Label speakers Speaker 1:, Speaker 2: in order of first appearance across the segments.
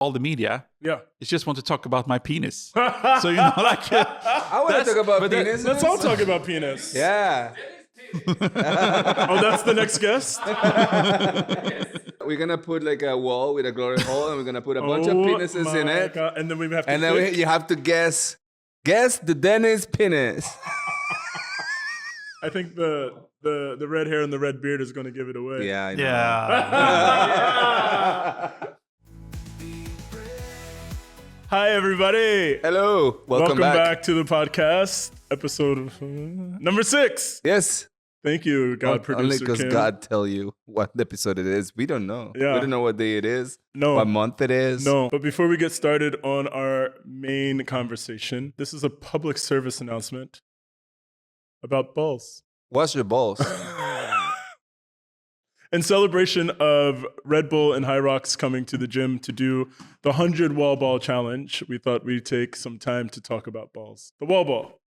Speaker 1: all the media.
Speaker 2: Yeah.
Speaker 1: It's just want to talk about my penis. So, you know, like...
Speaker 3: I want to talk about penis.
Speaker 2: Let's all talk about penis.
Speaker 3: Yeah.
Speaker 2: Oh, that's the next guest?
Speaker 3: We're going to put like a wall with a glory hole and we're going to put a bunch of penises in it.
Speaker 2: God. And then we have to
Speaker 3: And then you have to guess the Dennis penis.
Speaker 2: I think the red hair and the red beard is going to give it away.
Speaker 3: Yeah, I know.
Speaker 1: Yeah.
Speaker 2: Hi, everybody.
Speaker 3: Hello. Welcome
Speaker 2: back to the podcast, episode number 6.
Speaker 3: Yes.
Speaker 2: Thank you, God producer
Speaker 3: Only because
Speaker 2: Kim.
Speaker 3: God tell you what episode it is. We don't know.
Speaker 2: Yeah.
Speaker 3: We don't know what day it is.
Speaker 2: No.
Speaker 3: What month it is.
Speaker 2: No, but before we get started on our main conversation, this is a public service announcement about balls.
Speaker 3: Wash your balls.
Speaker 2: In celebration of Red Bull and High Rocks coming to the gym to do the 100 wall ball challenge, we thought we'd take some time to talk about balls. The wall ball.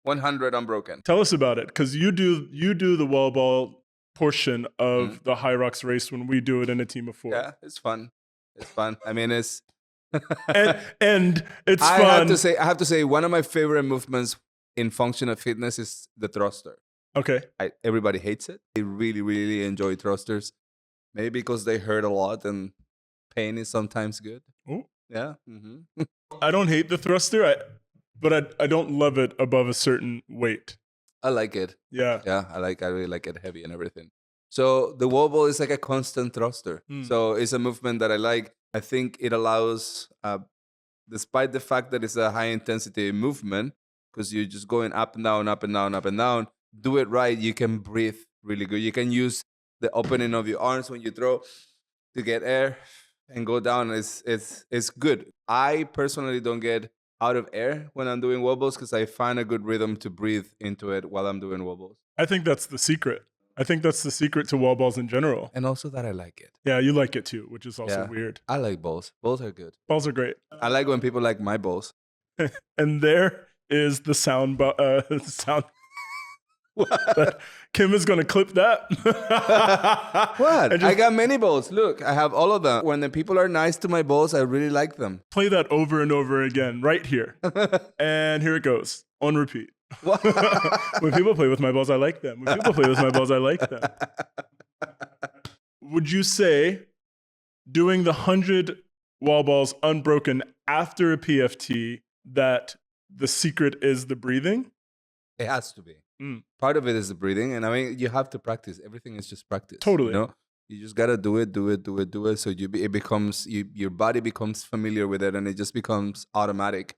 Speaker 3: 100 unbroken.
Speaker 2: Tell us about it, because you do the wall ball portion of the High Rocks race when we do it in a team of 4.
Speaker 3: Yeah, it's fun. It's fun. I mean, it's...
Speaker 2: and it's
Speaker 3: I
Speaker 2: fun.
Speaker 3: have to say, one of my favorite movements in functional fitness is the thruster.
Speaker 2: Okay.
Speaker 3: Everybody hates it. They really, really enjoy thrusters. Maybe because they hurt a lot and pain is sometimes good.
Speaker 2: Ooh.
Speaker 3: Yeah. Mm-hmm.
Speaker 2: I don't hate the thruster, but I don't love it above a certain weight.
Speaker 3: I like it.
Speaker 2: Yeah.
Speaker 3: Yeah, I really like it heavy and everything. So the wall ball is like a constant thruster. So it's a movement that I like. I think it allows, despite the fact that it's a high intensity movement, because you're just going up and down, up and down, up and down, do it right, you can breathe really good. You can use the opening of your arms when you throw to get air and go down. It's good. I personally don't get out of air when I'm doing wobbles because I find a good rhythm to breathe into it while I'm doing wobbles.
Speaker 2: I think that's the secret. I think that's the secret to wall balls in general.
Speaker 3: And also that I like it.
Speaker 2: Yeah, you like it too, which is also weird.
Speaker 3: I like balls. Balls are good.
Speaker 2: Balls are great.
Speaker 3: I like when people like my balls.
Speaker 2: And there is the sound. What? Kim is going to clip that.
Speaker 3: What? I got many balls. Look, I have all of them. When the people are nice to my balls, I really like them.
Speaker 2: Play that over and over again right here. And here it goes on repeat. When people play with my balls, I like them. When people play with my balls, I like them. Would you say doing the 100 wall balls unbroken after a PFT that the secret is the breathing?
Speaker 3: It has to be. Part of it is the breathing. And I mean, you have to practice. Everything is just practice.
Speaker 2: Totally.
Speaker 3: You know? You just got to do it. So it becomes, your body becomes familiar with it and it just becomes automatic.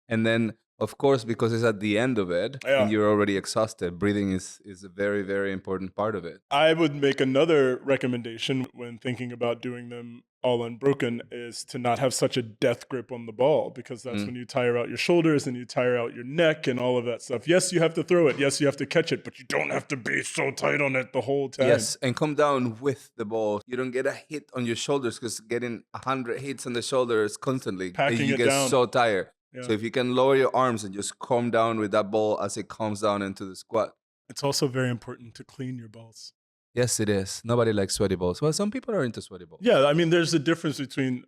Speaker 3: And then, of course, because it's at the end of it and you're already exhausted, breathing is a very, very important part of it.
Speaker 2: I would make another recommendation when thinking about doing them all unbroken is to not have such a death grip on the ball, because that's when you tire out your shoulders and you tire out your neck and all of that stuff. Yes, you have to throw it. Yes, you have to catch it, but you don't have to be so tight on it the whole time.
Speaker 3: Yes, and come down with the ball. You don't get a hit on your shoulders, because getting 100 hits on the shoulders constantly,
Speaker 2: Packing
Speaker 3: you
Speaker 2: it
Speaker 3: get
Speaker 2: down.
Speaker 3: so tired.
Speaker 2: Yeah.
Speaker 3: So if you can lower your arms and just calm down with that ball as it comes down into the squat.
Speaker 2: It's also very important to clean your balls.
Speaker 3: Yes, it is. Nobody likes sweaty balls. Well, some people are into sweaty balls.
Speaker 2: Yeah, I mean, there's a difference between...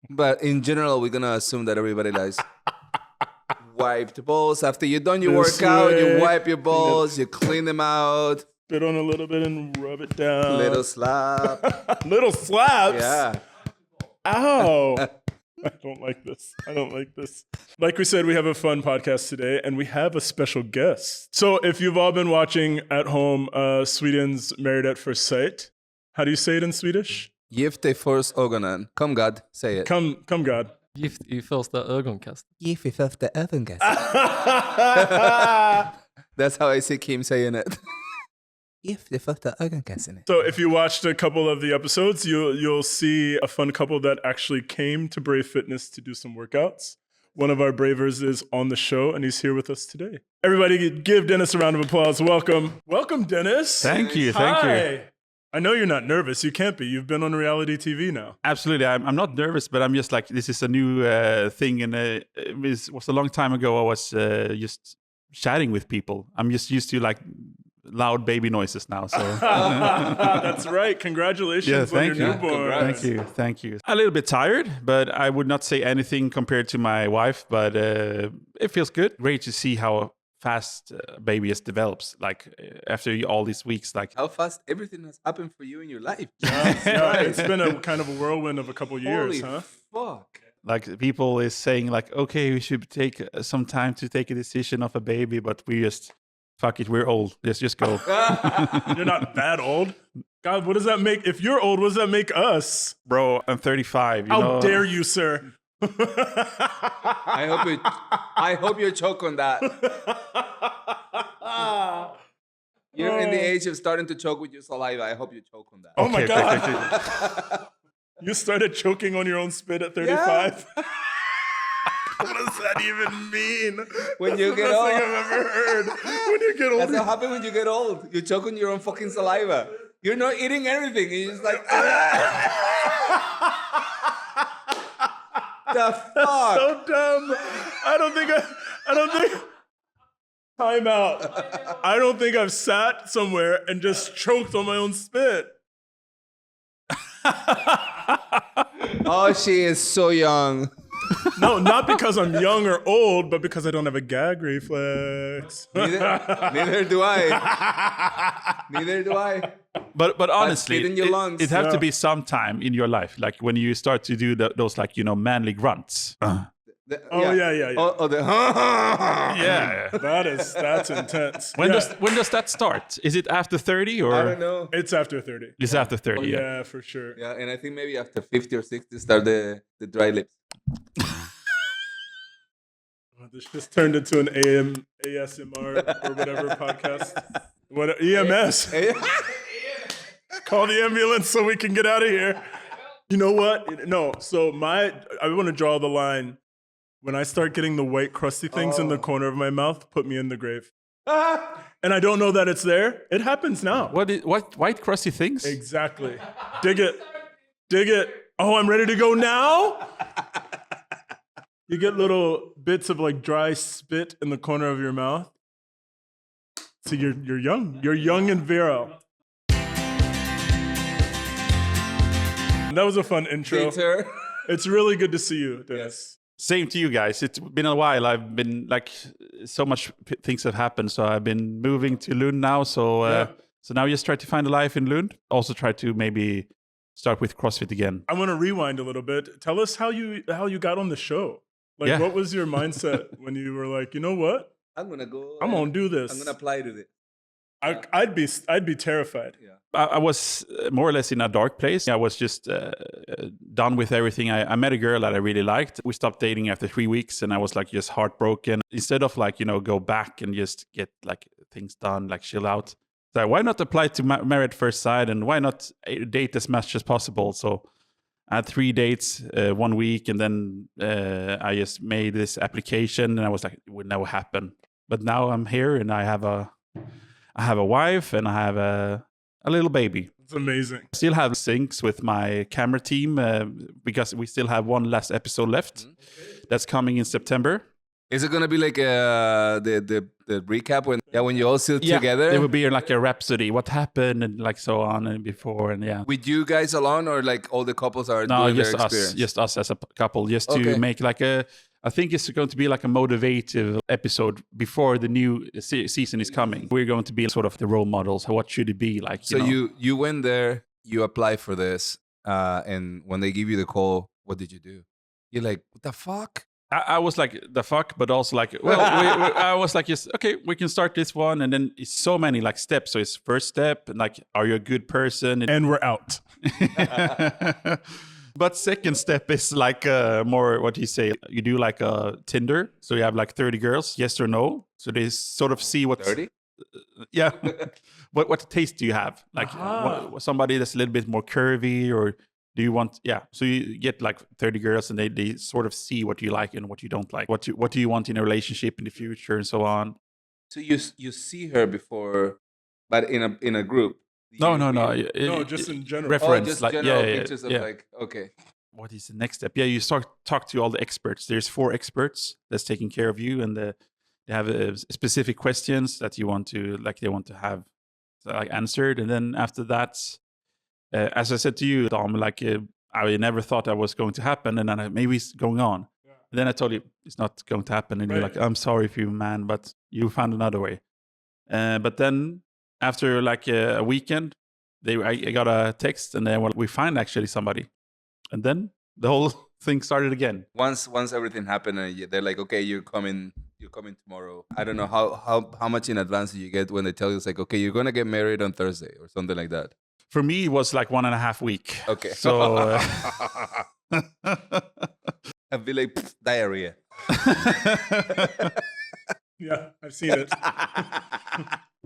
Speaker 3: But in general, we're going to assume that everybody likes wiped balls. After you've done your workout, you wipe your balls, you clean them out.
Speaker 2: Spit on a little bit and rub it down.
Speaker 3: Little slap.
Speaker 2: Little slaps?
Speaker 3: Yeah.
Speaker 2: Ow. I don't like this. Like we said, we have a fun podcast today, and we have a special guest. So if you've all been watching at home, Sweden's Married at First Sight, how do you say it in Swedish?
Speaker 3: Gifte första ögonen. Come God, say it.
Speaker 2: Come God.
Speaker 4: Gift I första ögonkastet.
Speaker 3: Gift I första ögonkastet. That's how I see Kim saying it. Gift I första ögonkastet.
Speaker 2: So if you watched a couple of the episodes, you'll see a fun couple that actually came to Brave Fitness to do some workouts. One of our bravers is on the show, and he's here with us today. Everybody give Dennis a round of applause. Welcome, Dennis.
Speaker 1: Thank you.
Speaker 2: Hi. I know you're not nervous. You can't be. You've been on reality TV now.
Speaker 1: Absolutely. I'm not nervous, but I'm just like, this is a new thing. And it was a long time ago. I was just chatting with people. I'm just used to like loud baby noises now. So
Speaker 2: That's right. Congratulations on your newborn.
Speaker 1: Thank you. A little bit tired, but I would not say anything compared to my wife. But it feels good. Great to see how fast baby develops. Like after all these weeks, like
Speaker 3: how fast everything has happened for you in your life.
Speaker 2: It's been a kind of a whirlwind of a couple years,
Speaker 3: Holy fuck.
Speaker 1: Like people is saying like, okay, we should take some time to take a decision of a baby, but we just fuck it, we're old. Let's just go.
Speaker 2: You're not that old. God, what does that make? If you're old, what does that make us?
Speaker 1: Bro, I'm 35.
Speaker 2: How dare you, sir?
Speaker 3: I hope you choke on that. You're in the age of starting to choke with your saliva. I hope you choke on that.
Speaker 2: Oh my God. You started choking on your own spit at 35? Yeah. What does that even mean?
Speaker 3: When you get old.
Speaker 2: That's the best thing I've ever heard. When you get old.
Speaker 3: That's what happens when you get old. You choke on your own fucking saliva. You're not eating everything. You're just like, the fuck?
Speaker 2: So dumb. I don't think. Time out. I don't think I've sat somewhere and just choked on my own spit.
Speaker 3: Oh, she is so young.
Speaker 2: No, not because I'm young or old, but because I don't have a gag reflex.
Speaker 3: Neither do I. Neither do I.
Speaker 1: But honestly,
Speaker 3: in your lungs.
Speaker 1: it has to be some time in your life, like when you start to do those like manly grunts.
Speaker 2: Yeah.
Speaker 1: Yeah.
Speaker 2: That's intense.
Speaker 1: When does that start? Is it after 30 or?
Speaker 3: I don't know.
Speaker 2: It's after 30.
Speaker 1: It's after 30.
Speaker 2: Yeah, for sure.
Speaker 3: Yeah, and I think maybe after 50 or 60 start the dry lips.
Speaker 2: This just turned into an ASMR or whatever podcast. What EMS? Call the ambulance so we can get out of here. You know what? No. So I want to draw the line. When I start getting the white crusty things in the corner of my mouth, put me in the grave. And I don't know that it's there. It happens now.
Speaker 1: What white crusty things?
Speaker 2: Exactly. Dig it. Oh, I'm ready to go now? You get little bits of like dry spit in the corner of your mouth. So you're young. You're young and virile. That was a fun intro.
Speaker 3: Peter.
Speaker 2: It's really good to see you, Dennis.
Speaker 3: Yes.
Speaker 1: Same to you guys. It's been a while. I've been like so much things have happened. So I've been moving to Lund now. So so now just try to find a life in Lund. Also try to maybe start with CrossFit again.
Speaker 2: I want to rewind a little bit. Tell us how you got on the show. Like what was your mindset when you were like, you know what?
Speaker 3: I'm
Speaker 2: gonna do this.
Speaker 3: I'm gonna apply to it.
Speaker 2: I'd be terrified.
Speaker 3: Yeah.
Speaker 1: I was more or less in a dark place. I was just done with everything. I met a girl that I really liked. We stopped dating after 3 weeks, and I was like just heartbroken. Instead of like go back and just get like things done, like chill out. So why not apply to Married at First Sight, and why not date as much as possible? So I had 3 dates 1 week, and then I just made this application, and I was like, it would never happen. But now I'm here, and I have a wife, and I have a little baby.
Speaker 2: It's amazing.
Speaker 1: Still have syncs with my camera team because we still have one last episode left. That's coming in September.
Speaker 3: Is it gonna be like the recap when you all sit together?
Speaker 1: It will be like a rhapsody, what happened and like so on and before and
Speaker 3: With you guys alone, or like all the couples are doing their experience?
Speaker 1: Just us as a couple, just to make like I think it's going to be like a motivative episode before the new season is coming. We're going to be sort of the role models. What should it be like?
Speaker 3: So you went there, you applied for this, and when they give you the call, what did you do? You're like, what the fuck?
Speaker 1: I was like, the fuck, but also like, well, I was like, yes, okay, we can start this one. And then it's so many like steps. So it's first step, like, are you a good person?
Speaker 2: And we're out.
Speaker 1: But second step is like more, what do you say? You do like a Tinder. So you have like 30 girls, yes or no. So they sort of see what...
Speaker 3: 30?
Speaker 1: Yeah. What taste do you have? Like somebody that's a little bit more curvy, or do you want... Yeah. So you get like 30 girls, and they sort of see what you like and what you don't like. What do you want in a relationship in the future and so on.
Speaker 3: So you see her before, but in a group.
Speaker 1: No,
Speaker 2: just in general.
Speaker 1: Reference,
Speaker 3: just
Speaker 1: like
Speaker 3: general pictures of like, okay.
Speaker 1: What is the next step? Yeah, you start talk to all the experts. There's 4 experts that's taking care of you, and they have specific questions that you want to, like, they want to have So I answered, and then after that, as I said to you, Dom, like I never thought that was going to happen, and then maybe it's going on. Yeah. And then I told you it's not going to happen, and you're like, I'm sorry for you, man, but you found another way. But then after like a weekend, I got a text, and then we find actually somebody, and then the whole thing started again.
Speaker 3: Once everything happened, and they're like, okay, you're coming tomorrow. I don't know how much in advance do you get when they tell you it's like, okay, you're gonna get married on Thursday or something like that.
Speaker 1: For me, it was like 1.5 weeks.
Speaker 3: Okay.
Speaker 1: So
Speaker 3: I'd be like, diarrhea.
Speaker 2: Yeah, I've seen it.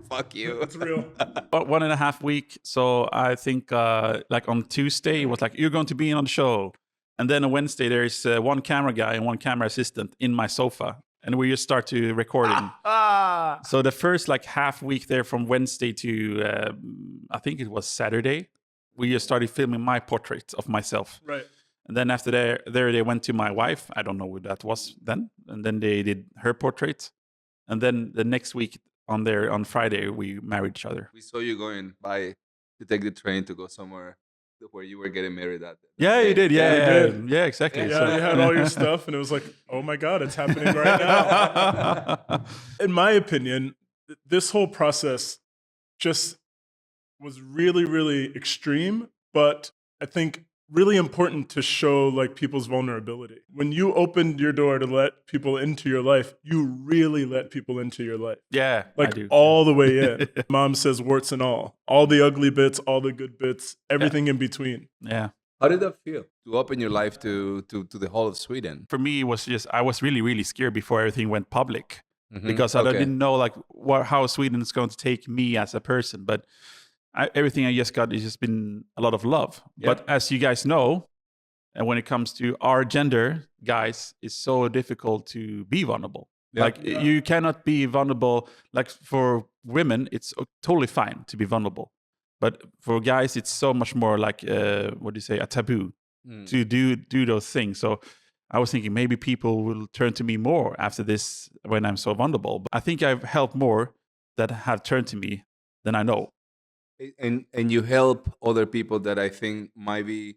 Speaker 3: Fuck you.
Speaker 2: It's real.
Speaker 1: But 1.5 weeks. So I think like on Tuesday, it was like, you're going to be on the show. And then on Wednesday, there's one camera guy and one camera assistant in my sofa. And we just start to recording. So the first like half week there from Wednesday to, I think it was Saturday, we just started filming my portrait of myself.
Speaker 2: Right.
Speaker 1: And then after there they went to my wife. I don't know who that was then. And then they did her portrait. And then the next week on Friday, we married each other.
Speaker 3: We saw you going by to take the train to go somewhere where you were getting married at.
Speaker 1: Yeah, you did. Yeah,
Speaker 2: did.
Speaker 1: Yeah, exactly.
Speaker 2: Yeah,
Speaker 1: So,
Speaker 2: you had all your stuff, and it was like, oh my God, it's happening right now. In my opinion, this whole process just was really, really extreme, but I think really important to show like people's vulnerability. When you opened your door to let people into your life, you really let people into your life.
Speaker 1: Yeah,
Speaker 2: like
Speaker 1: I do.
Speaker 2: all the way in. Mom says warts and all the ugly bits, all the good bits, everything in between.
Speaker 1: Yeah.
Speaker 3: How did that feel to open your life to the whole of Sweden?
Speaker 1: For me, it was just I was really, really scared before everything went public because I didn't know like how Sweden is going to take me as a person, but. Everything I just got has just been a lot of love. Yeah. But as you guys know, and when it comes to our gender, guys, it's so difficult to be vulnerable. Yeah. Like you cannot be vulnerable. Like for women, it's totally fine to be vulnerable. But for guys, it's so much more like, what do you say, a taboo to do those things. So I was thinking maybe people will turn to me more after this when I'm so vulnerable. But I think I've helped more that have turned to me than I know.
Speaker 3: And you help other people that I think might be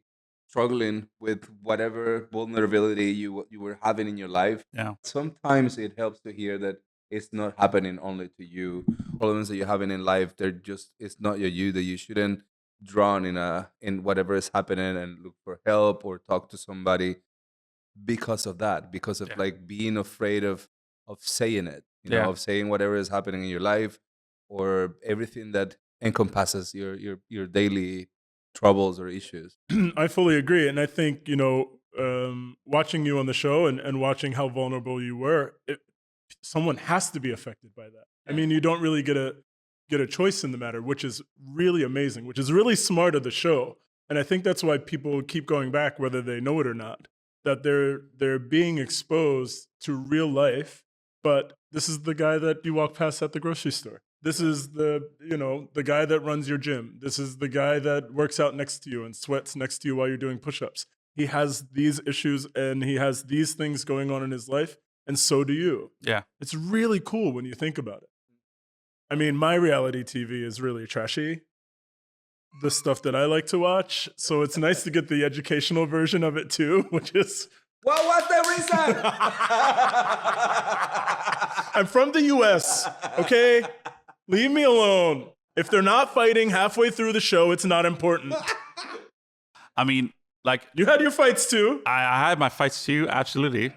Speaker 3: struggling with whatever vulnerability you were having in your life.
Speaker 1: Yeah.
Speaker 3: Sometimes it helps to hear that it's not happening only to you. Problems that you're having in life, it's not you, that you shouldn't drown in whatever is happening and look for help or talk to somebody because of that, because of like being afraid of saying it, you know, of saying whatever is happening in your life or everything that encompasses your daily troubles or issues.
Speaker 2: I fully agree. And I think, you know, watching you on the show and watching how vulnerable you were, someone has to be affected by that. I mean, you don't really get a choice in the matter, which is really amazing, which is really smart of the show. And I think that's why people keep going back, whether they know it or not, that they're being exposed to real life. But this is the guy that you walk past at the grocery store. This is the guy that runs your gym. This is the guy that works out next to you and sweats next to you while you're doing push-ups. He has these issues and he has these things going on in his life, and so do you.
Speaker 1: Yeah.
Speaker 2: It's really cool when you think about it. I mean, my reality TV is really trashy, the stuff that I like to watch. So it's nice to get the educational version of it too, which is...
Speaker 3: What was the reason?
Speaker 2: I'm from the US, okay? Leave me alone. If they're not fighting halfway through the show, it's not important.
Speaker 1: I mean, like...
Speaker 2: You had your fights too.
Speaker 1: I had my fights too, absolutely.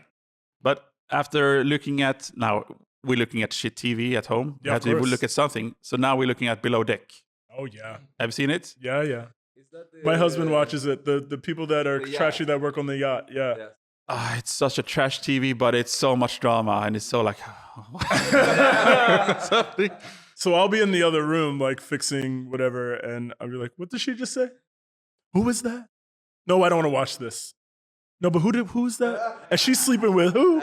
Speaker 1: But after looking at... Now, we're looking at shit TV at home.
Speaker 2: Yeah,
Speaker 1: we look at something. So now we're looking at Below Deck.
Speaker 2: Oh, yeah.
Speaker 1: Have you seen it?
Speaker 2: Yeah. Is that my husband watches it. The people that are trashy that work on the yacht. Yeah.
Speaker 1: It's such a trash TV, but it's so much drama. And it's so like...
Speaker 2: So I'll be in the other room, like fixing whatever, and I'll be like, "What did she just say? Who was that? No, I don't want to watch this. No, but who's that? And she's sleeping with who?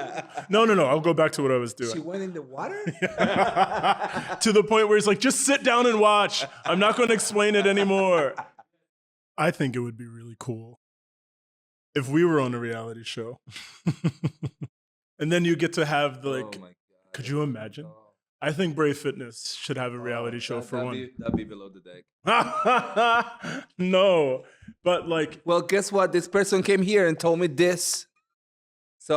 Speaker 2: No. I'll go back to what I was doing."
Speaker 3: She went in the water?
Speaker 2: To the point where he's like, "Just sit down and watch. I'm not going to explain it anymore." I think it would be really cool if we were on a reality show, and then you get to have could you imagine? I think Brave Fitness should have a reality show for one.
Speaker 3: That'd be below the deck.
Speaker 2: No, but like,
Speaker 3: Well, guess what? This person came here and told me this. So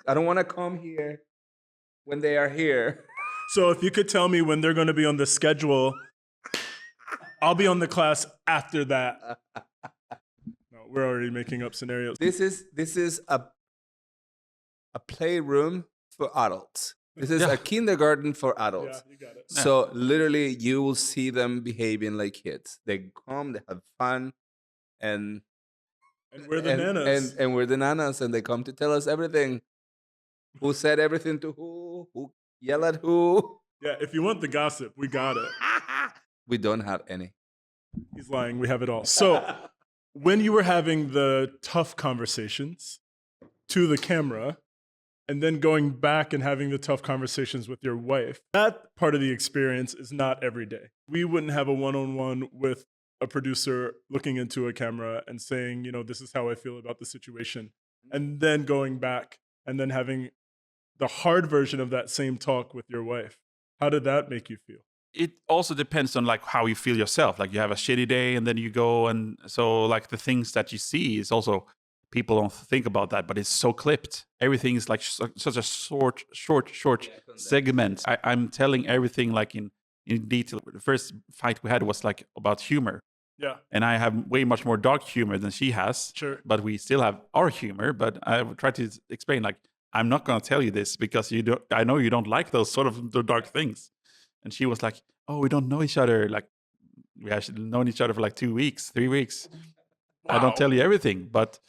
Speaker 3: I don't wanna come here when they are here.
Speaker 2: so if you could tell me when they're going to be on the schedule, I'll be on the class after that. No, we're already making up scenarios.
Speaker 3: This is a playroom for adults. This is a kindergarten for
Speaker 2: Yeah,
Speaker 3: adults.
Speaker 2: you got it.
Speaker 3: So literally, you will see them behaving like kids. They come, they have fun, and
Speaker 2: we're the nanas.
Speaker 3: and we're the nanas, and they come to tell us everything. Who said everything to who yell at who?
Speaker 2: Yeah, if you want the gossip, we got it.
Speaker 3: We don't have any.
Speaker 2: He's lying. We have it all. So when you were having the tough conversations to the camera, and then going back and having the tough conversations with your wife, that part of the experience is not every day. We wouldn't have a one-on-one with a producer looking into a camera and saying, this is how I feel about the situation. And then going back and then having the hard version of that same talk with your wife. How did that make you feel?
Speaker 1: It also depends on like how you feel yourself. Like you have a shitty day and then you go, and so like the things that you see is also, people don't think about that, but it's so clipped. Everything is like such a short segment. I'm telling everything like in detail. The first fight we had was like about humor.
Speaker 2: Yeah.
Speaker 1: And I have way much more dark humor than she has.
Speaker 2: Sure.
Speaker 1: But we still have our humor. But I try to explain, like, I'm not going to tell you this because I know you don't like those sort of the dark things. And she was like, oh, we don't know each other. Like, we have known each other for like 2 weeks, 3 weeks.
Speaker 2: Wow.
Speaker 1: I don't tell you everything. But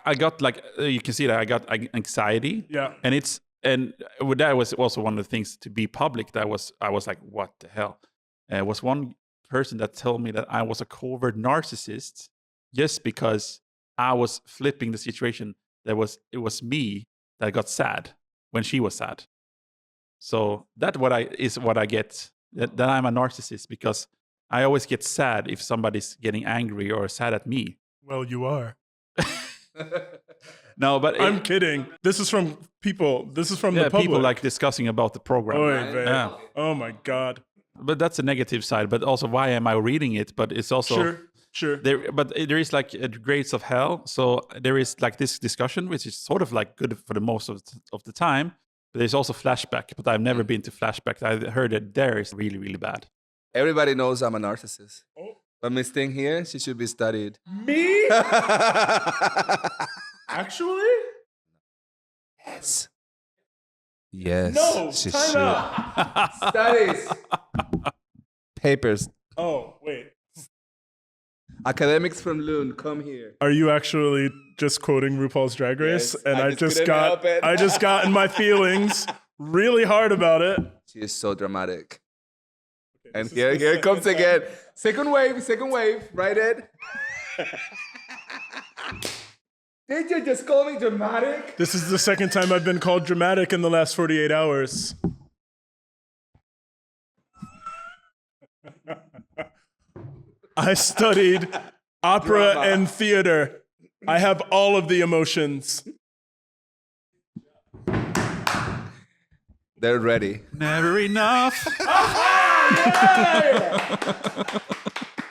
Speaker 1: I got like, you can see that I got anxiety.
Speaker 2: Yeah.
Speaker 1: And that was also one of the things to be public. I was like, what the hell? It was one person that told me that I was a covert narcissist just because I was flipping the situation. It was me that got sad when she was sad. So that's what I get, that I'm a narcissist, because I always get sad if somebody's getting angry or sad at me.
Speaker 2: Well, you are.
Speaker 1: No, but
Speaker 2: I'm kidding. This is from people. This is from the public.
Speaker 1: people like discussing about the program.
Speaker 2: Oy, oh my God.
Speaker 1: But that's a negative side. But also, why am I reading it? But it's also
Speaker 2: sure.
Speaker 1: There is like grades of hell. So there is like this discussion, which is sort of like good for the most of the time. But there's also flashback. But I've never been to flashback. I heard that there is really, really bad.
Speaker 3: Everybody knows I'm a narcissist.
Speaker 2: Oh.
Speaker 3: But Miss Thing here, she should be studied.
Speaker 2: Me? Actually?
Speaker 3: Yes. Yes.
Speaker 2: No,
Speaker 3: she
Speaker 2: time
Speaker 3: should.
Speaker 2: out.
Speaker 3: Studies. Papers.
Speaker 2: Oh, wait.
Speaker 3: Academics from Lund, come here.
Speaker 2: Are you actually just quoting RuPaul's Drag Race?
Speaker 3: Yes,
Speaker 2: And
Speaker 3: I just couldn't help it.
Speaker 2: I just got in my feelings really hard about it.
Speaker 3: She is so dramatic.
Speaker 2: Okay,
Speaker 3: And
Speaker 2: this is
Speaker 3: here
Speaker 2: the
Speaker 3: it comes
Speaker 2: second
Speaker 3: again.
Speaker 2: time.
Speaker 3: Second wave, right, Ed? Did you just call me dramatic?
Speaker 2: This is the second time I've been called dramatic in the last 48 hours. I studied opera
Speaker 3: Drama.
Speaker 2: and theater. I have all of the emotions.
Speaker 3: They're ready.
Speaker 1: Never enough.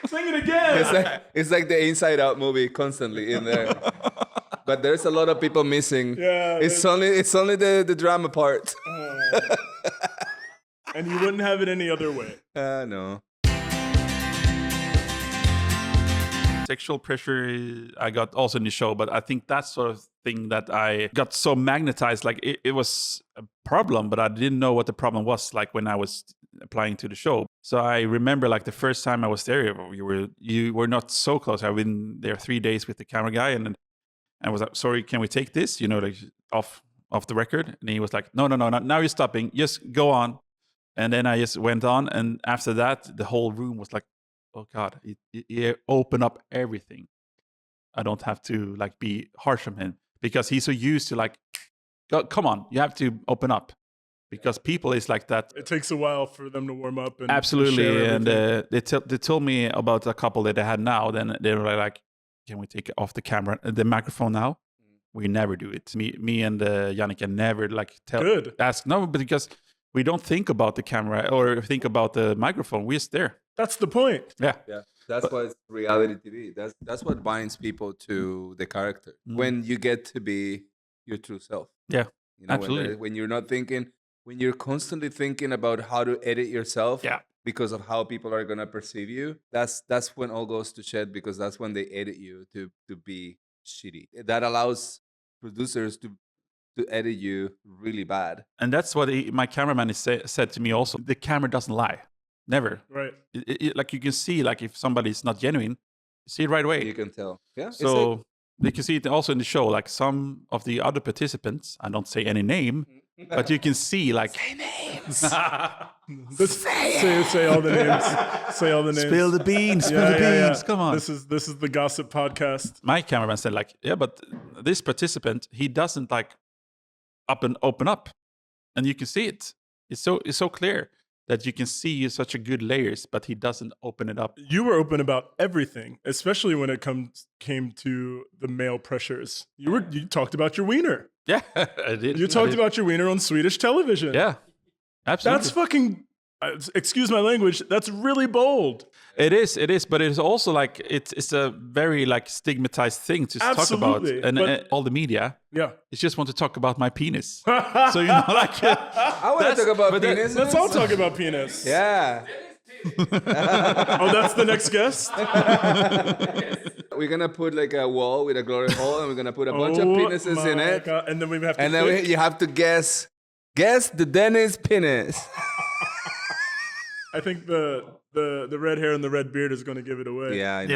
Speaker 2: Sing it again.
Speaker 3: It's like the Inside Out movie constantly in there. But there's a lot of people missing.
Speaker 2: Yeah,
Speaker 3: It's only the drama part.
Speaker 2: And you wouldn't have it any other way.
Speaker 3: No.
Speaker 1: Sexual pressure I got also in the show, but I think that sort of thing that I got so magnetized, like it was a problem, but I didn't know what the problem was, like when I was applying to the show. So I remember like the first time I was there, you were not so close. I've been there 3 days with the camera guy, and I was like, sorry, can we take this? Like off the record. And he was like, no, now you're stopping. Just go on. And then I just went on. And after that, the whole room was like, oh God, he opened up everything. I don't have to like be harsh on him because he's so used to like, come on, you have to open up. Because people is like that.
Speaker 2: It takes a while for them to warm up. And
Speaker 1: absolutely.
Speaker 2: share
Speaker 1: And
Speaker 2: everything.
Speaker 1: they told me about a couple that they had now. Then they were like, can we take it off the camera, the microphone now? We never do it. Me and Jannika never like
Speaker 2: Good.
Speaker 1: ask. No, because we don't think about the camera or think about the microphone. We're just there.
Speaker 2: That's the point.
Speaker 1: Yeah.
Speaker 3: That's why it's reality TV. That's what binds people to the character. When you get to be your true self.
Speaker 1: Yeah.
Speaker 3: You know,
Speaker 1: Absolutely.
Speaker 3: when you're not thinking, when you're constantly thinking about how to edit yourself because of how people are gonna perceive you, that's when all goes to shit, because that's when they edit you to be shitty. That allows producers to edit you really bad.
Speaker 1: And that's what my cameraman said to me also. The camera doesn't lie. Never.
Speaker 2: Right.
Speaker 1: Like you can see, like if somebody's not genuine, you see it right away.
Speaker 3: You can tell. Yeah.
Speaker 1: So you can see it also in the show. Like some of the other participants, I don't say any name, but you can see like
Speaker 3: Say names.
Speaker 2: Say all the names. Say all the names.
Speaker 1: Spill the beans. Spill the beans. Come on.
Speaker 2: This is the gossip podcast.
Speaker 1: My cameraman said like, yeah, but this participant, he doesn't like open up, and you can see it. It's so clear that you can see such a good layers, but he doesn't open it up.
Speaker 2: You were open about everything, especially when it came to the male pressures. You talked about your wiener.
Speaker 1: Yeah, I did.
Speaker 2: You talked about your wiener on Swedish television.
Speaker 1: Yeah, absolutely.
Speaker 2: That's fucking. Excuse my language. That's really bold.
Speaker 1: It is, but it's also like it's a very like stigmatized thing to talk about, and all the media.
Speaker 2: Yeah,
Speaker 1: it's just want to talk about my penis. So you know, like
Speaker 3: I want to talk about penis.
Speaker 2: Let's all talk about penis.
Speaker 3: Yeah.
Speaker 2: Oh, that's the next guest.
Speaker 3: We're gonna put like a wall with a glory hole, and we're gonna put a bunch of penises in it.
Speaker 2: God. And then we have to.
Speaker 3: And then you have to guess the Dennis penis.
Speaker 2: I think the red hair and the red beard is going to give it away.
Speaker 3: Yeah, I know.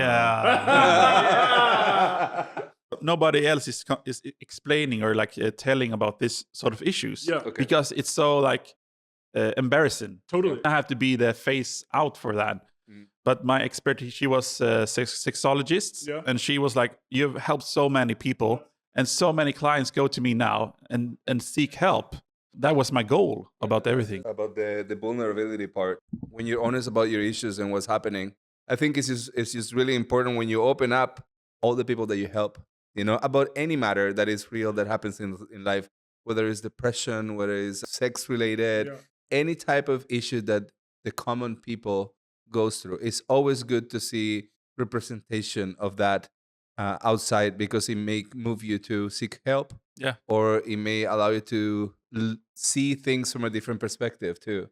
Speaker 1: Yeah. Nobody else is explaining or like telling about this sort of issues.
Speaker 2: Yeah.
Speaker 3: Okay.
Speaker 1: Because it's so like embarrassing.
Speaker 2: Totally.
Speaker 1: I have to be the face out for that. But my expert, she was a sexologist, and she was like, "You've helped so many people, and so many clients go to me now and seek help." That was my goal about everything.
Speaker 3: About the vulnerability part. When you're honest about your issues and what's happening, I think it's just really important when you open up all the people that you help, you know, about any matter that is real that happens in life, whether it's depression, whether it's sex related, any type of issue that the common people goes through. It's always good to see representation of that outside, because it may move you to seek help.
Speaker 1: Yeah.
Speaker 3: Or it may allow you to see things from a different perspective too.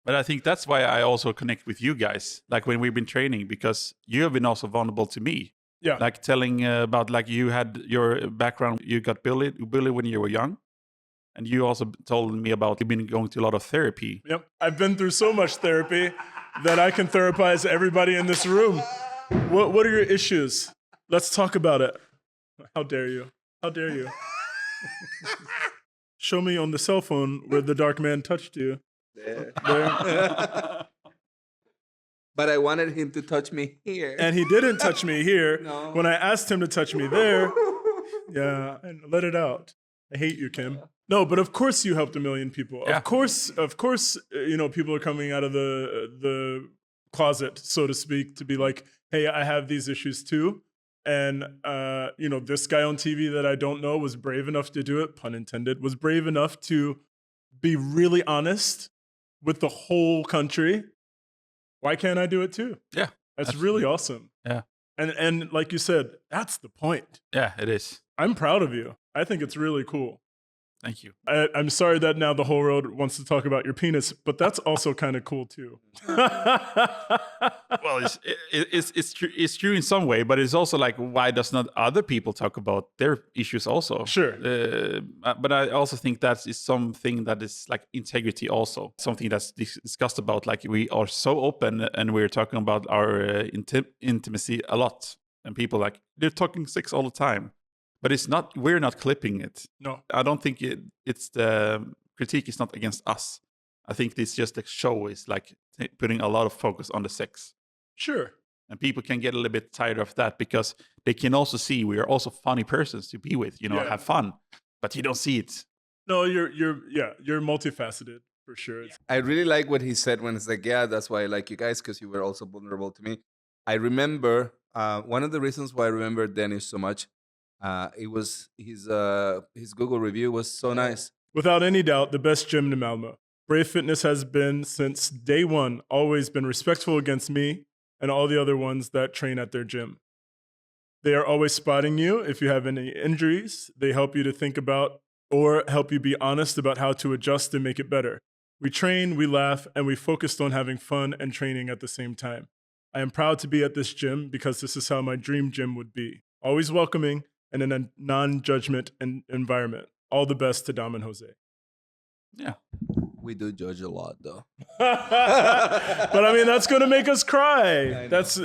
Speaker 1: But I think that's why I also connect with you guys, like when we've been training, because you have been also vulnerable to me.
Speaker 2: Yeah.
Speaker 1: Like telling about like you had your background, you got bullied when you were young. And you also told me about you've been going to a lot of therapy.
Speaker 2: Yep. I've been through so much therapy that I can therapize everybody in this room. What are your issues? Let's talk about it. How dare you? How dare you? Show me on the cell phone where the dark man touched you.
Speaker 3: There.
Speaker 2: There.
Speaker 3: But I wanted him to touch me here.
Speaker 2: And he didn't touch me here.
Speaker 3: No.
Speaker 2: When I asked him to touch me there, yeah, and let it out. I hate you, Kim. No, but of course you helped a million people.
Speaker 1: Yeah.
Speaker 2: Of course, you know, people are coming out of the closet, so to speak, to be like, hey, I have these issues too. And, you know, this guy on TV that I don't know was brave enough to do it, pun intended, was brave enough to be really honest with the whole country. Why can't I do it too?
Speaker 1: Yeah.
Speaker 2: That's
Speaker 1: absolutely.
Speaker 2: really awesome.
Speaker 1: Yeah.
Speaker 2: And like you said, that's the point.
Speaker 1: Yeah, it is.
Speaker 2: I'm proud of you. I think it's really cool.
Speaker 1: Thank you.
Speaker 2: I'm sorry that now the whole world wants to talk about your penis, but that's also kind of cool too.
Speaker 1: Well, it's true in some way, but it's also like, why does not other people talk about their issues also?
Speaker 2: Sure.
Speaker 1: But I also think that is something that is like integrity also. Something that's discussed about, like we are so open and we're talking about our intimacy a lot. And people like, they're talking sex all the time. But it's not. We're not clipping it.
Speaker 2: No.
Speaker 1: I don't think it's the critique is not against us. I think it's just the show is like putting a lot of focus on the sex.
Speaker 2: Sure.
Speaker 1: And people can get a little bit tired of that because they can also see we are also funny persons to be with. You know, have fun, but you don't see it.
Speaker 2: No, you're multifaceted for sure.
Speaker 3: I really like what he said when it's like, yeah, that's why I like you guys, because you were also vulnerable to me. I remember one of the reasons why I remember Dennis so much. It was his Google review was so nice.
Speaker 2: Without any doubt, the best gym in Malmö. Brave Fitness has been, since day one, always been respectful against me and all the other ones that train at their gym. They are always spotting you if you have any injuries. They help you to think about or help you be honest about how to adjust and make it better. We train, we laugh, and we focused on having fun and training at the same time. I am proud to be at this gym because this is how my dream gym would be. Always welcoming and in a non-judgment environment. All the best to Dom and Jose.
Speaker 1: Yeah.
Speaker 3: We do judge a lot, though.
Speaker 2: But I mean, that's going to make us cry. That's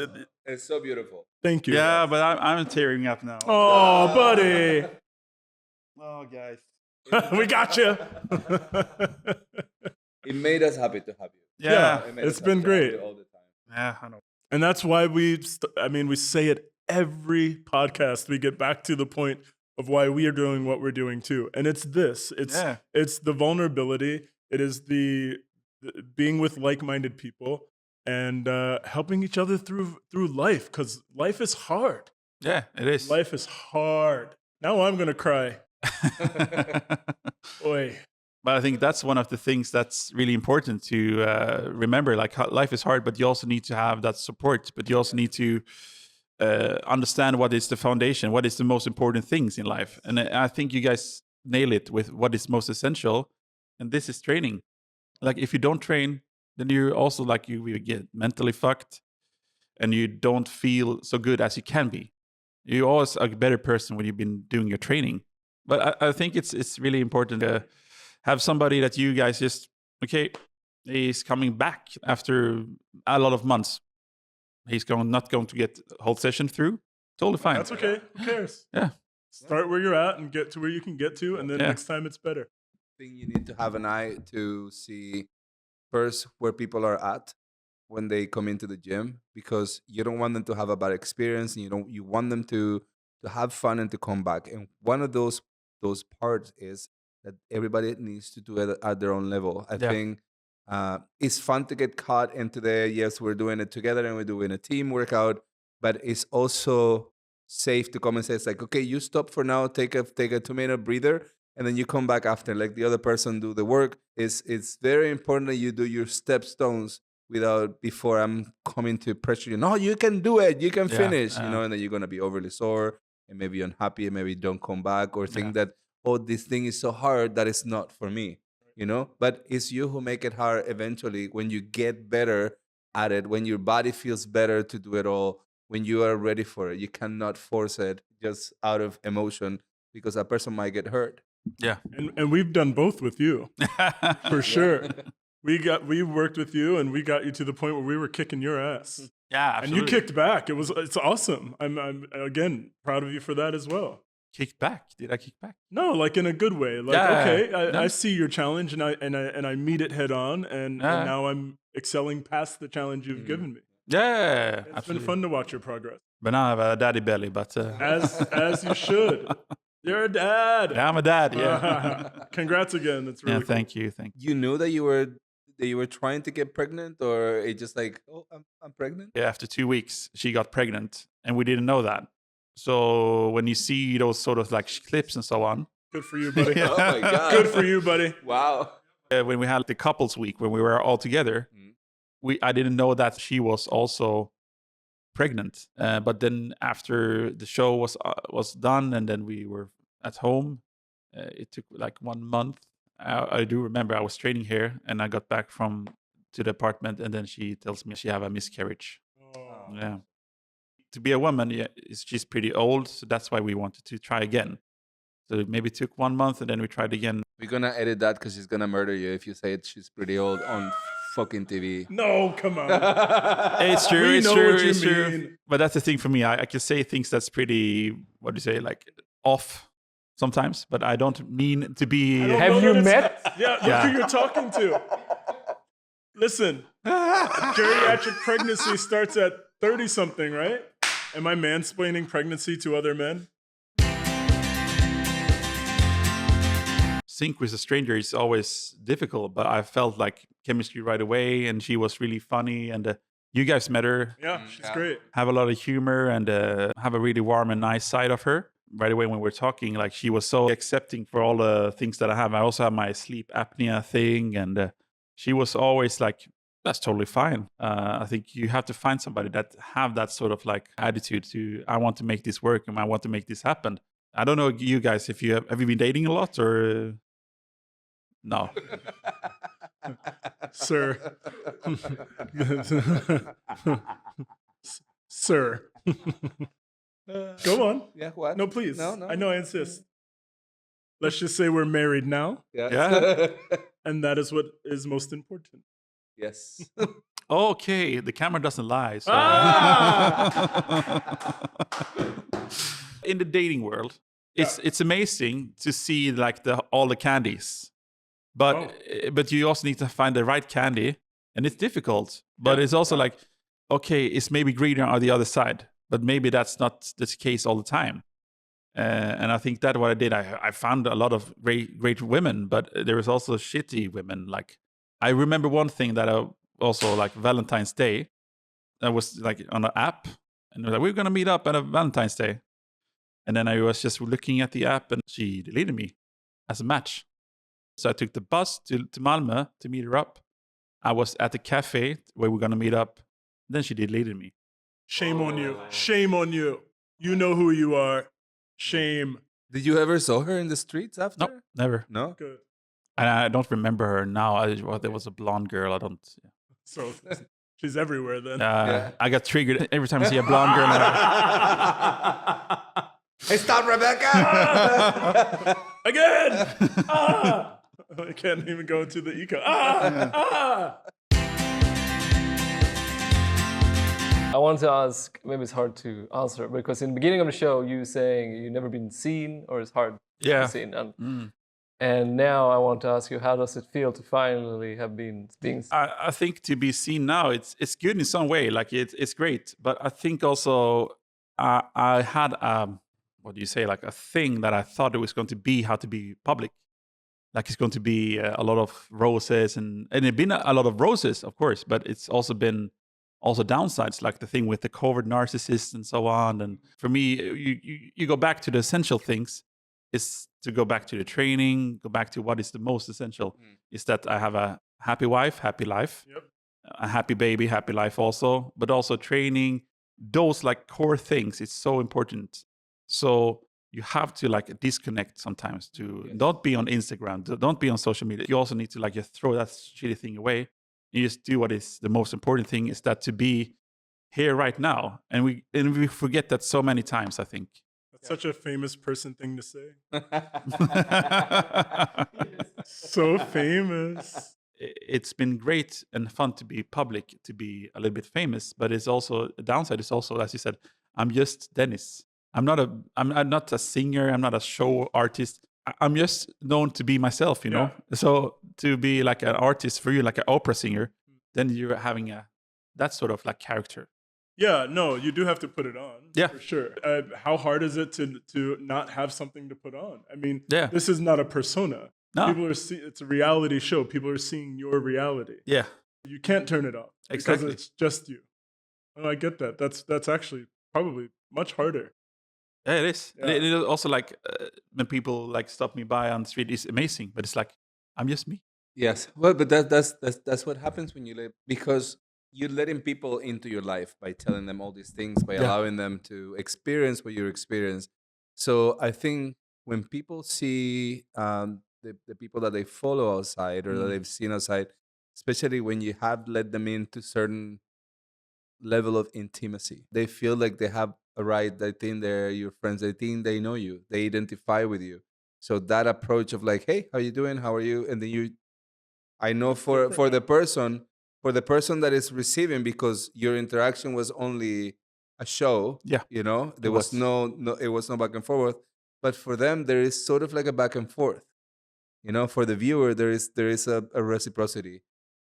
Speaker 3: It's so beautiful.
Speaker 2: Thank you.
Speaker 1: Yeah, but I'm tearing up now.
Speaker 2: Oh, buddy.
Speaker 1: Oh, guys.
Speaker 2: We got you.
Speaker 3: It made us happy to have you.
Speaker 1: Yeah.
Speaker 3: It made
Speaker 2: it's
Speaker 3: us
Speaker 2: been
Speaker 3: happy to have
Speaker 2: great.
Speaker 3: you all the time.
Speaker 1: Yeah, I know.
Speaker 2: And that's why we say it every podcast. We get back to the point of why we are doing what we're doing too. And it's this. It's the vulnerability. It is the being with like-minded people and helping each other through life, because life is hard.
Speaker 1: Yeah, it is.
Speaker 2: Life is hard. Now I'm going to cry. Boy.
Speaker 1: But I think that's one of the things that's really important to remember. Like, life is hard, but you also need to have that support. But you also need to understand what is the foundation, what is the most important things in life. And I think you guys nail it with what is most essential. And this is training. Like, if you don't train, then you're also like, you get mentally fucked and you don't feel so good as you can be. You're always a better person when you've been doing your training. But I think it's really important to have somebody that you guys just, okay, he's coming back after a lot of months. He's not going to get the whole session through. Totally fine.
Speaker 2: That's okay. Who cares?
Speaker 1: Yeah.
Speaker 2: Start where you're at and get to where you can get to, and then next time it's better.
Speaker 3: I think you need to have an eye to see first where people are at when they come into the gym, because you don't want them to have a bad experience, and you want them to have fun and to come back. And one of those parts is that everybody needs to do it at their own level. I think it's fun to get caught into yes, we're doing it together and we're doing a team workout, but it's also safe to come and say, it's like, okay, you stop for now, take a 2-minute breather, and then you come back after, like the other person do the work. It's very important that you do your stepstones before I'm coming to pressure you. No, you can do it, you can finish, and then you're gonna be overly sore and maybe unhappy and maybe don't come back or think that, oh, this thing is so hard that it's not for me, But it's you who make it hard eventually when you get better at it, when your body feels better to do it all, when you are ready for it. You cannot force it just out of emotion, because a person might get hurt.
Speaker 1: Yeah.
Speaker 2: And we've done both with you, for sure. We worked with you, and we got you to the point where we were kicking your ass.
Speaker 1: Yeah, absolutely.
Speaker 2: And you kicked back. It's awesome. I'm again proud of you for that as well.
Speaker 1: Kicked back? Did I kick back?
Speaker 2: No, like in a good way. Like, I see your challenge, and I meet it head on, and now I'm excelling past the challenge you've given me.
Speaker 1: Yeah,
Speaker 2: it's been fun to watch your progress.
Speaker 1: But now I have a daddy belly. But
Speaker 2: as you should. You're a dad.
Speaker 1: Yeah, I'm a dad. Yeah.
Speaker 2: Congrats again. That's really cool.
Speaker 1: Thank you.
Speaker 3: You knew that you were trying to get pregnant, or it just like, oh, I'm pregnant?
Speaker 1: Yeah, after 2 weeks, she got pregnant, and we didn't know that. So when you see those sort of like clips and so on.
Speaker 2: Good for you, buddy.
Speaker 3: Oh my God.
Speaker 2: Good for you, buddy.
Speaker 3: Wow.
Speaker 1: When we had the couples week, when we were all together, I didn't know that she was also pregnant. But then after the show was done, and then we were at home, it took like 1 month. I do remember I was training here, and I got back to the apartment, and then she tells me she have a miscarriage.
Speaker 2: Oh.
Speaker 1: Yeah. To be a woman, she's pretty old, so that's why we wanted to try again. So maybe it took 1 month, and then we tried again.
Speaker 3: We're gonna edit that because she's gonna murder you if you say she's pretty old on fucking TV.
Speaker 2: No, come on.
Speaker 1: It's true.
Speaker 2: We
Speaker 1: it's
Speaker 2: know
Speaker 1: true.
Speaker 2: what you
Speaker 1: It's true.
Speaker 2: mean.
Speaker 1: But that's the thing for me. I can say things that's pretty, what do you say, like off sometimes. But I don't mean to be.
Speaker 4: Have you met?
Speaker 2: Yeah, look who you're talking to. Listen, geriatric pregnancy starts at 30-something, right? Am I mansplaining pregnancy to other men?
Speaker 1: Sync with a stranger is always difficult, but I felt like chemistry right away, and she was really funny, and you guys met her.
Speaker 2: Yeah, she's great.
Speaker 1: Have a lot of humor, and have a really warm and nice side of her. Right away when we're talking, like she was so accepting for all the things that I have. I also have my sleep apnea thing, and she was always like, that's totally fine. I think you have to find somebody that have that sort of like attitude to, I want to make this work and I want to make this happen. I don't know you guys, if you have you been dating a lot or no?
Speaker 2: Sir. Sir. Go on.
Speaker 3: Yeah, what?
Speaker 2: No, please.
Speaker 3: No.
Speaker 2: I know I insist. Let's just say we're married now,
Speaker 3: Yeah.
Speaker 2: and that is what is most important.
Speaker 3: Yes.
Speaker 1: Okay, the camera doesn't lie. So. In the dating world, it's amazing to see like all the candies, but you also need to find the right candy, and it's difficult. But it's also like, okay, it's maybe greener on the other side, but maybe that's not the case all the time. And I think that's what I did. I found a lot of great women, but there was also shitty women. Like I remember one thing that I also like Valentine's Day. I was like on an app, and they were like, we're gonna meet up at a Valentine's Day. And then I was just looking at the app, and she deleted me as a match. So I took the bus to Malmö to meet her up. I was at the cafe where we're gonna meet up. Then she deleted me.
Speaker 2: Shame on you. Shame on you. You know who you are. Shame.
Speaker 3: Did you ever saw her in the streets after?
Speaker 1: No, never.
Speaker 3: No?
Speaker 2: Good.
Speaker 1: And I don't remember her now. There was a blonde girl. I don't.
Speaker 2: So she's everywhere then.
Speaker 1: I got triggered every time I see a blonde girl.
Speaker 3: Hey, stop, Rebecca!
Speaker 2: Again! I can't even go into the eco.
Speaker 4: I want to ask, maybe it's hard to answer, because in the beginning of the show, you saying you've never been seen, or it's hard to be seen. And now I want to ask you, how does it feel to finally have been being seen?
Speaker 1: I think to be seen now, it's good in some way. Like it's great. But I think also I had, what do you say, like a thing that I thought it was going to be how to be public. Like it's going to be a lot of roses and it's been a lot of roses, of course, but it's also been also downsides, like the thing with the covert narcissists and so on. And for me, you go back to the essential things, is to go back to the training, go back to what is the most essential, is that I have a happy wife, happy life, a happy baby, happy life also, but also training, those like core things, it's so important. So you have to like disconnect sometimes to don't be on Instagram, don't be on social media. You also need to like just throw that shitty thing away. You just do what is the most important thing, is that to be here right now. And we forget that so many times, I think.
Speaker 2: That's such a famous person thing to say. So famous.
Speaker 1: It's been great and fun to be public, to be a little bit famous, but it's also a downside. Is also, as you said, I'm just Dennis. I'm not a singer. I'm not a show artist. I'm just known to be myself, you know. So to be like an artist for you, like an opera singer, then you're having that sort of like character.
Speaker 2: Yeah, no, you do have to put it on.
Speaker 1: Yeah,
Speaker 2: for sure. How hard is it to not have something to put on? I mean,
Speaker 1: yeah.
Speaker 2: This is not a persona.
Speaker 1: No.
Speaker 2: People are it's a reality show. People are seeing your reality.
Speaker 1: Yeah,
Speaker 2: you can't turn it off
Speaker 1: exactly.
Speaker 2: Because it's just you. Oh, I get that. That's actually probably much harder.
Speaker 1: Yeah, it is.
Speaker 2: Yeah.
Speaker 1: And it is also like when people like stop me by on the street, it's amazing. But it's like I'm just me.
Speaker 3: Yes, well, but that's what happens when you let, because you're letting people into your life by telling them all these things, by allowing them to experience what you experience. So I think when people see the people that they follow outside or that they've seen outside, especially when you have let them into certain level of intimacy, they feel like they have a right. They think they're your friends. They think they know you. They identify with you. So that approach of like, hey, how you doing? How are you? And then I know for the person that is receiving, because your interaction was only a show.
Speaker 1: Yeah,
Speaker 3: you know, there was no it was no back and forth. But for them, there is sort of like a back and forth. You know, for the viewer, there is a reciprocity.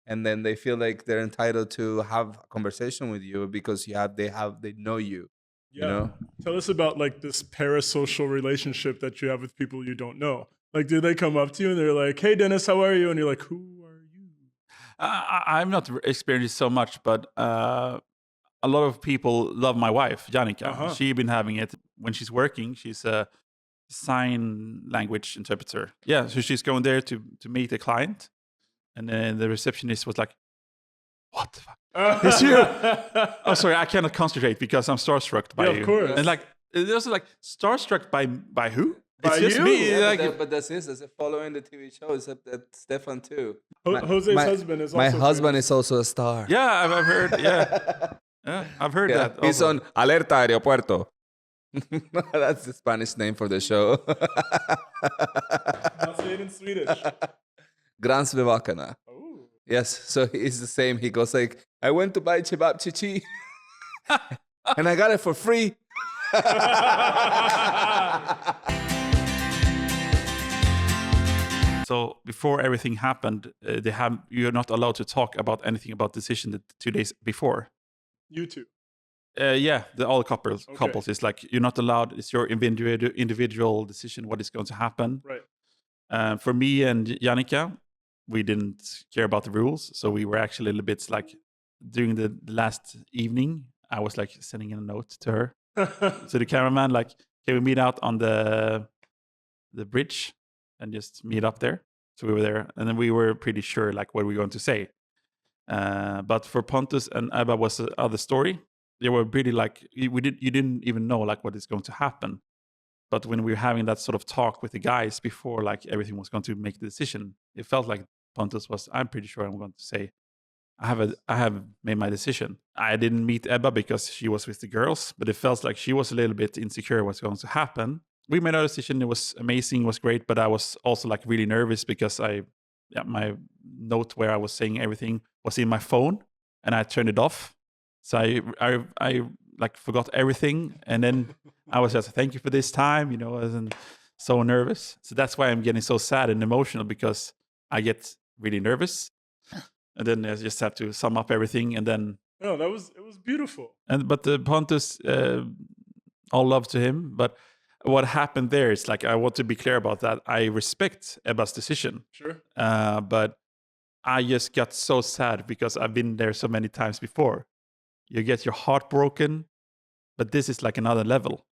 Speaker 3: And then they feel like they're entitled to have a conversation with you because they know you.
Speaker 2: Yeah.
Speaker 3: You know?
Speaker 2: Tell us about like this parasocial relationship that you have with people you don't know. Like, do they come up to you and they're like, "Hey, Dennis, how are you?" And you're like, "Who are you?"
Speaker 1: I've not experienced so much, but a lot of people love my wife, Jannika. She's been having it when she's working. She's a sign language interpreter. Yeah, so she's going there to meet a client. And then the receptionist was like, "What the fuck? It's you!" Oh, sorry, I cannot concentrate because I'm starstruck by you.
Speaker 2: Of course.
Speaker 1: And like, it was like starstruck by who?
Speaker 2: By
Speaker 1: It's just
Speaker 2: you?
Speaker 1: me.
Speaker 3: Yeah,
Speaker 1: Like,
Speaker 3: but that's it. As following the TV show, except that Stefan too.
Speaker 2: Jose's husband is also
Speaker 3: my husband
Speaker 2: famous.
Speaker 3: is also a star.
Speaker 1: yeah, I've heard. Yeah, I've heard that.
Speaker 3: He's
Speaker 1: also.
Speaker 3: on Alerta Aeropuerto. That's the Spanish name for the show.
Speaker 2: I'll say it in Swedish.
Speaker 3: Gränsbevakarna.
Speaker 2: Oh.
Speaker 3: Yes, so he's the same. He goes like, I went to buy Chibab Chichi and I got it for free.
Speaker 1: So before everything happened, you're not allowed to talk about anything about decision the 2 days before.
Speaker 2: You too.
Speaker 1: Yeah, all couples.
Speaker 2: Okay.
Speaker 1: Couples. It's like you're not allowed. It's your individual decision what is going to happen.
Speaker 2: Right.
Speaker 1: For me and Jannika, we didn't care about the rules, so we were actually a little bit like during the last evening. I was like sending a note to her, to the cameraman, like, "Can we meet out on the bridge and just meet up there?" So we were there, and then we were pretty sure like what we were going to say. But for Pontus and Ebba was the other story. They were pretty like you didn't even know like what is going to happen. But when we were having that sort of talk with the guys before like everything was going to make the decision, it felt like Pontus was, I'm pretty sure I'm going to say, I have made my decision. I didn't meet Ebba because she was with the girls, but it felt like she was a little bit insecure what's going to happen. We made our decision. It was amazing, it was great, but I was also like really nervous because my note where I was saying everything was in my phone and I turned it off. So I like forgot everything, and then I was just, thank you for this time, I wasn't so nervous. So that's why I'm getting so sad and emotional, because I get really nervous, and then I just have to sum up everything, and then
Speaker 2: No, it was beautiful.
Speaker 1: but the Pontus, all love to him, but what happened there is like, I want to be clear about that. I respect Ebba's decision,
Speaker 2: Sure.
Speaker 1: but I just got so sad because I've been there so many times before. You get your heart broken, but this is like another level,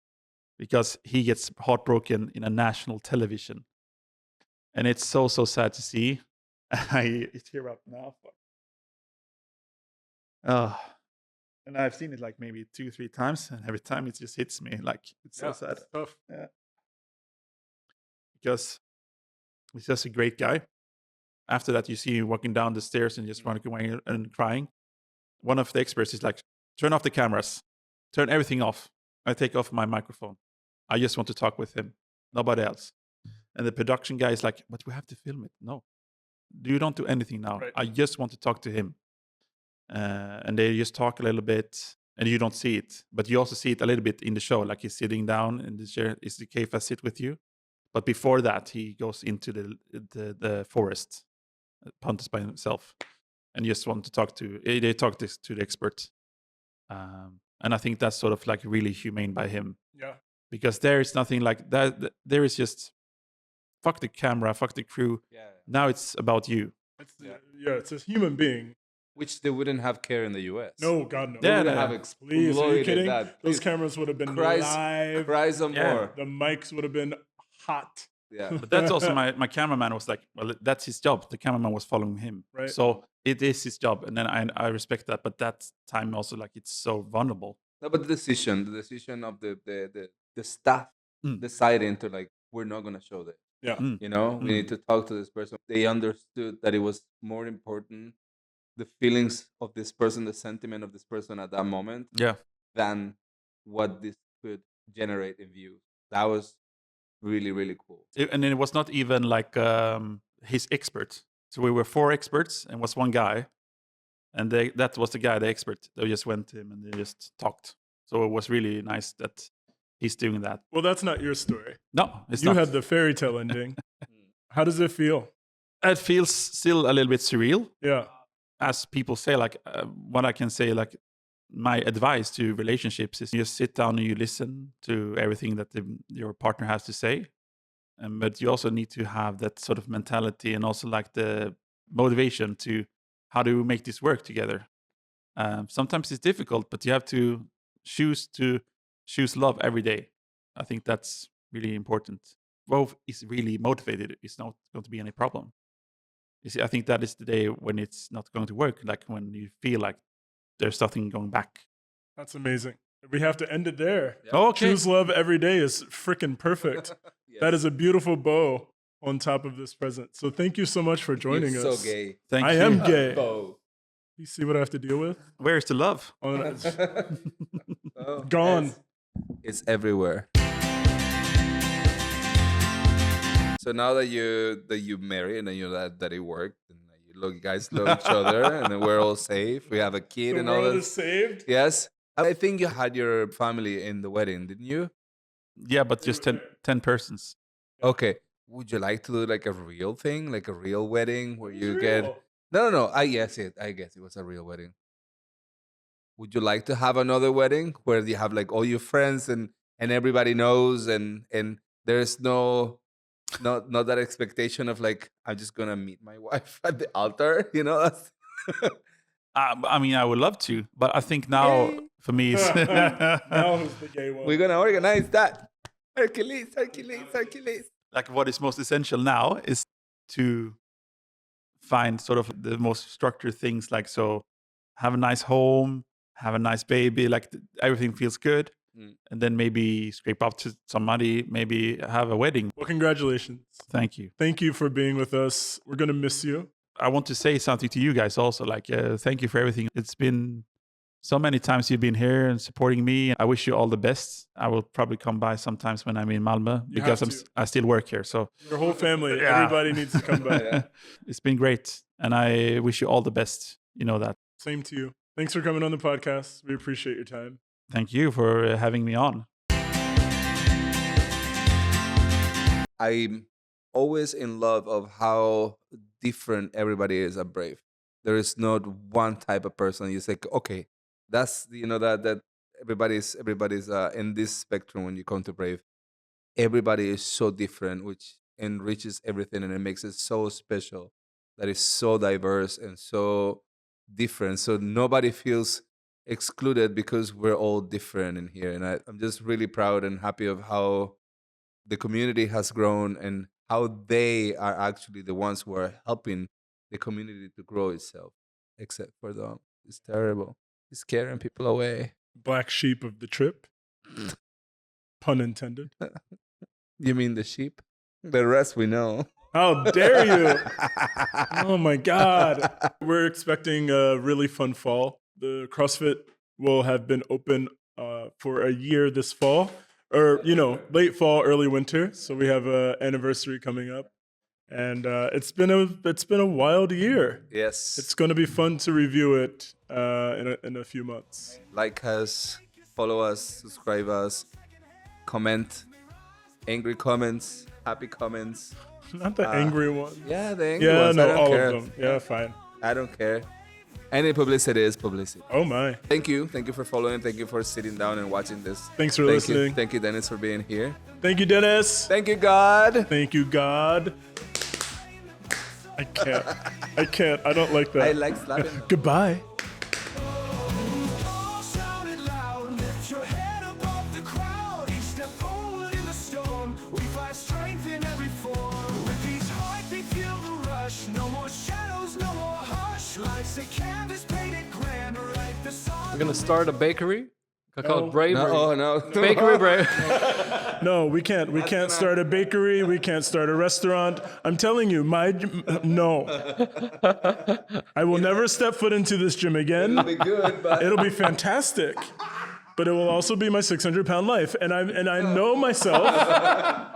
Speaker 1: because he gets heartbroken in a national television. And it's so sad to see. I tear up now. And I've seen it like maybe 2-3 times, and every time it just hits me like it's so sad.
Speaker 2: It's tough.
Speaker 1: Yeah. Because he's just a great guy. After that, you see him walking down the stairs and just running away and crying. One of the experts is like, turn off the cameras, turn everything off. I take off my microphone. I just want to talk with him, nobody else. And the production guy is like, but we have to film it. No, you don't do anything now.
Speaker 2: Right.
Speaker 1: I just want to talk to him. And they just talk a little bit, and you don't see it, but you also see it a little bit in the show. Like he's sitting down in the chair. Is the Kefa sit with you? But before that, he goes into the forest, Pontus by himself, and just want to talk to. They talk this to the expert, and I think that's sort of like really humane by him.
Speaker 2: Yeah.
Speaker 1: Because there is nothing like that. There is just fuck the camera, fuck the crew.
Speaker 3: Yeah.
Speaker 1: Now it's about you.
Speaker 2: It's a human being.
Speaker 3: Which they wouldn't have care in the US.
Speaker 2: No, God, no.
Speaker 3: They
Speaker 1: Yeah,
Speaker 3: wouldn't
Speaker 1: no.
Speaker 3: have
Speaker 2: Please, are you
Speaker 3: exploited
Speaker 2: kidding?
Speaker 3: that.
Speaker 2: Those
Speaker 3: Please,
Speaker 2: cameras would have been
Speaker 3: cries
Speaker 2: live.
Speaker 3: some
Speaker 1: Yeah.
Speaker 3: more.
Speaker 2: The mics would have been hot.
Speaker 3: Yeah.
Speaker 1: But that's also my cameraman was like, well, that's his job. The cameraman was following him.
Speaker 2: Right.
Speaker 1: So it is his job. And then I respect that. But that time also, like, it's so vulnerable.
Speaker 3: No, but the decision of the staff deciding to like, we're not gonna show this.
Speaker 2: Yeah.
Speaker 3: We need to talk to this person. They understood that it was more important, the feelings of this person, the sentiment of this person at that moment,
Speaker 1: Yeah.
Speaker 3: than what this could generate in views. That was really, really cool.
Speaker 1: And then it was not even like his expert. So we were 4 experts and was one guy. And that was the guy, the expert. They just went to him and they just talked. So it was really nice that he's doing that.
Speaker 2: Well, that's not your story.
Speaker 1: No, it's
Speaker 2: You
Speaker 1: not.
Speaker 2: had the fairy tale ending. How does it feel?
Speaker 1: It feels still a little bit surreal.
Speaker 2: Yeah.
Speaker 1: As people say, like what I can say, like my advice to relationships is you sit down and you listen to everything that your partner has to say. But you also need to have that sort of mentality and also like the motivation to how do we make this work together. Sometimes it's difficult, but you have to choose love every day. I think that's really important. Both is really motivated. It's not going to be any problem. You see, I think that is the day when it's not going to work. Like when you feel like there's nothing going back.
Speaker 2: That's amazing. We have to end it there.
Speaker 3: Yeah.
Speaker 1: Okay.
Speaker 2: Choose love every day is freaking perfect.
Speaker 3: Yes.
Speaker 2: That is a beautiful bow on top of this present. So thank you so much for joining
Speaker 3: You're
Speaker 2: us.
Speaker 3: so gay.
Speaker 1: Thank
Speaker 2: I
Speaker 1: you.
Speaker 2: am gay.
Speaker 3: Bo.
Speaker 2: You see what I have to deal with?
Speaker 1: Where's the love?
Speaker 3: Oh,
Speaker 2: Gone.
Speaker 3: it's everywhere. So now that you married and then that it worked and you guys love each other and then we're all safe. We have a kid
Speaker 2: The
Speaker 3: and all
Speaker 2: world
Speaker 3: that.
Speaker 2: is saved.
Speaker 3: Yes. I think you had your family in the wedding, didn't you?
Speaker 1: Yeah, but just 10 persons.
Speaker 3: Okay. Would you like to do like a real thing, like a real wedding where you
Speaker 2: It's
Speaker 3: get?
Speaker 2: real.
Speaker 3: No. I guess it was a real wedding. Would you like to have another wedding where you have like all your friends and everybody knows and there's not that expectation of like I'm just gonna meet my wife at the altar, you know?
Speaker 1: I mean, I would love to, but I think now for me, it's
Speaker 2: Now who's the gay one?
Speaker 3: We're gonna organize that. Hercules.
Speaker 1: like what is most essential now is to find sort of the most structured things. Like, so have a nice home, have a nice baby, like everything feels good. And then maybe scrape up to some money, maybe have a wedding.
Speaker 2: Well, congratulations.
Speaker 1: Thank you.
Speaker 2: Thank you for being with us. We're going to miss you.
Speaker 1: I want to say something to you guys also. Like, thank you for everything. It's been so many times you've been here and supporting me. I wish you all the best. I will probably come by sometimes when I'm in Malmö because I still work here. So
Speaker 2: Your whole family,
Speaker 1: Yeah.
Speaker 2: everybody needs to come by.
Speaker 1: it's been great. And I wish you all the best. You know that.
Speaker 2: Same to you. Thanks for coming on the podcast. We appreciate your time.
Speaker 1: Thank you for having me on.
Speaker 3: I'm always in love of how different everybody is at Brave. There is not one type of person. You say, okay, that's that everybody's in this spectrum when you come to Brave. Everybody is so different, which enriches everything and it makes it so special. That is so diverse and so different. So nobody feels excluded because we're all different in here. And I'm just really proud and happy of how the community has grown and how they are actually the ones who are helping the community to grow itself. Except for Dom. It's terrible. He's scaring people away.
Speaker 2: Black sheep of the trip. Pun intended.
Speaker 3: You mean the sheep? The rest we know.
Speaker 2: How dare you? Oh my God. We're expecting a really fun fall. The CrossFit will have been open for a year this fall, or, late fall, early winter. So we have an anniversary coming up. And it's been a wild year.
Speaker 3: Yes.
Speaker 2: It's going to be fun to review it in a few months.
Speaker 3: Like us, follow us, subscribe us, comment, angry comments, happy comments.
Speaker 2: Not the angry one.
Speaker 3: Yeah, the angry
Speaker 2: Yeah,
Speaker 3: ones. I
Speaker 2: no,
Speaker 3: don't
Speaker 2: all
Speaker 3: care.
Speaker 2: of them. Yeah, fine.
Speaker 3: I don't care. Any publicity is publicity.
Speaker 2: Oh my.
Speaker 3: Thank you. Thank you for following. Thank you for sitting down and watching this.
Speaker 2: Thanks for
Speaker 3: Thank
Speaker 2: listening.
Speaker 3: you. Thank you, Dennis, for being here.
Speaker 2: Thank you, Dennis.
Speaker 3: Thank you, God.
Speaker 2: Thank you, God. I can't. I don't like that.
Speaker 3: I like slapping.
Speaker 2: Goodbye.
Speaker 4: We're gonna start a bakery. Called Bravery.
Speaker 3: No.
Speaker 4: Bakery Brave.
Speaker 2: No, we can't. We can't start a bakery. We can't start a restaurant. I'm telling you, no. I will never step foot into this gym again.
Speaker 3: It'll be good, but
Speaker 2: It'll be fantastic. But it will also be my 600-pound life. And I know myself,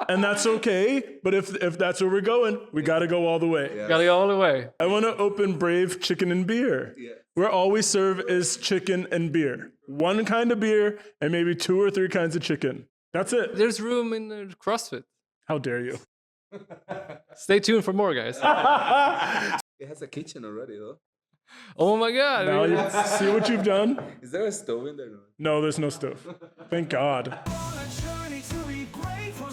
Speaker 2: and that's okay. But if that's where we're going, we got to go all the way.
Speaker 4: Gotta go all the way.
Speaker 2: I want to open Brave Chicken and Beer, where all we serve is chicken and beer. One kind of beer and maybe 2 or 3 kinds of chicken. That's it.
Speaker 4: There's room in the CrossFit.
Speaker 2: How dare you?
Speaker 4: Stay tuned for more, guys.
Speaker 3: it has a kitchen already, though.
Speaker 4: Oh my God.
Speaker 2: Now you see what you've done?
Speaker 3: Is there a stove in there?
Speaker 2: No, there's no stove. Thank God.
Speaker 5: On a journey to be grateful.